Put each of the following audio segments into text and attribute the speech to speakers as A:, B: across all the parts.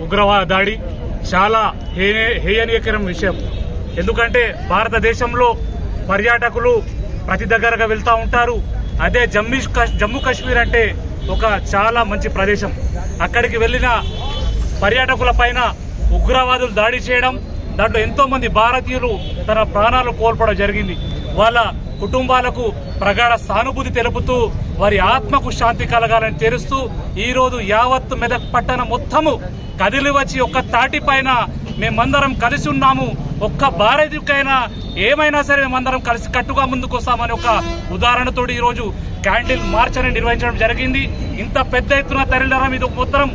A: ఉగ్రవాద దాడి చాలా హేయనీయకరం విషయం. ఎందుకంటే భారతదేశంలో పర్యాటకులు ప్రతి దగ్గరగా వెళ్తూ ఉంటారు. అదే జమ్మూ కాశ్మీర్ అంటే ఒక చాలా మంచి ప్రదేశం. అక్కడికి వెళ్లిన పర్యాటకుల పైన ఉగ్రవాదులు దాడి చేయడం, దాంట్లో ఎంతో మంది భారతీయులు తన ప్రాణాలు కోల్పోవడం జరిగింది. వాళ్ళ కుటుంబాలకు ప్రగాఢ సానుభూతి తెలుపుతూ వారి ఆత్మకు శాంతి కలగాలని తెరుస్తూ ఈ రోజు యావత్ మెదక్ పట్టణం మొత్తము కదిలి వచ్చి ఒక్క తాటి పైన మేమందరం కలిసి ఉన్నాము, ఒక్క భారతీయుకైనా ఏమైనా సరే మేమందరం కలిసి కట్టుగా ముందుకు వస్తామని ఒక ఉదాహరణతో ఈ రోజు క్యాండిల్ మార్చ్ అని నిర్వహించడం జరిగింది. ఇంత పెద్ద ఎత్తున తరలిడం ఇది మొత్తం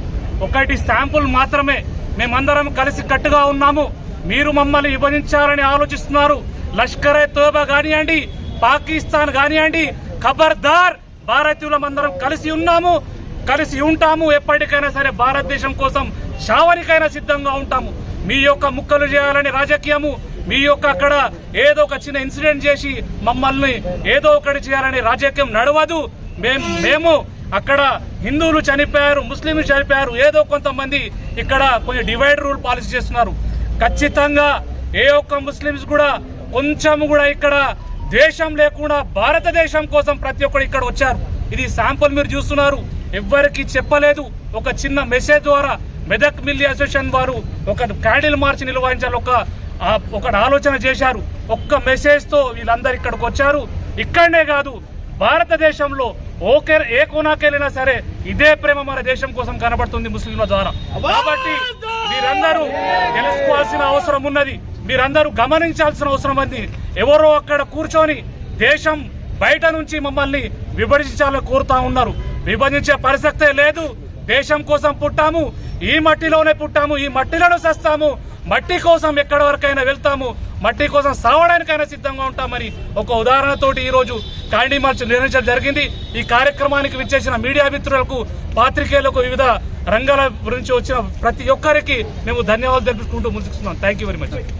A: ఒకటి శాంపుల్ మాత్రమే. మేమందరం కలిసి కట్టుగా ఉన్నాము. మీరు మమ్మల్ని విభజించాలని ఆలోచిస్తున్నారు. లష్కరే తోబా కానివ్వండి, పాకిస్తాన్ కానివ్వండి, ఖబర్దార్, భారతీయులమందరం కలిసి ఉన్నాము, కలిసి ఉంటాము. ఎప్పటికైనా సరే భారతదేశం కోసం చావనికైనా సిద్ధంగా ఉంటాము. మీ యొక్క ముక్కలు చేయాలని రాజకీయము, మీ యొక్క అక్కడ ఏదో ఒక చిన్న ఇన్సిడెంట్ చేసి మమ్మల్ని ఏదో ఒకటి చేయాలని రాజకీయం నడవదు. మేము అక్కడ హిందువులు చనిపోయారు, ముస్లింలు చనిపోయారు, ఏదో కొంతమంది ఇక్కడ కొంచెం డివైడ్ రూల్ పాలసీ చేస్తున్నారు. ఖచ్చితంగా ఏ ఒక్క ముస్లింస్ కూడా కొంచెం కూడా ఇక్కడ దేశం లేకుండా భారతదేశం కోసం ప్రతి ఒక్కరు ఇక్కడ వచ్చారు. ఇది శాంపుల్ మీరు చూస్తున్నారు. ఎవ్వరికి చెప్పలేదు. ఒక చిన్న మెసేజ్ ద్వారా మెదక్ మిల్లీ అసోసియేషన్ వారు ఒక క్యాండిల్ మార్చ్ నిర్వహించాలి ఒక ఆలోచన చేశారు. ఒక్క మెసేజ్ తో వీళ్ళందరూ ఇక్కడికి వచ్చారు. ఇక్కడనే కాదు, భారతదేశంలో ఏ కోనాకెళ్ళినా సరే ఇదే ప్రేమ మన దేశం కోసం కనబడుతుంది ముస్లింల ద్వారా. కాబట్టి మీరందరూ తెలుసుకోవాల్సిన అవసరం ఉన్నది, మీరందరూ గమనించాల్సిన అవసరం ఉంది. ఎవరో అక్కడ కూర్చొని దేశం బయట నుంచి మమ్మల్ని విభజించాలని కోరుతా ఉన్నారు. విభజించే పరిస్థితే లేదు. దేశం కోసం పుట్టాము, ఈ మట్టిలోనే పుట్టాము, ఈ మట్టిలోనే సస్తాము, మట్టి కోసం ఎక్కడి వరకైనా వెళ్తాము, మట్టి కోసం సావడానికైనా సిద్ధంగా ఉంటామని ఒక ఉదాహరణతోటి ఈ రోజు క్యాండిల్ మార్చ్ నిర్వహించడం జరిగింది. ఈ కార్యక్రమానికి విచ్చేసిన మీడియా మిత్రులకు, పాత్రికేయులకు, వివిధ రంగాల గురించి వచ్చిన ప్రతి ఒక్కరికి మేము ధన్యవాదాలు తెలుపుకుంటూ ముందుకున్నాం. Thank you very much.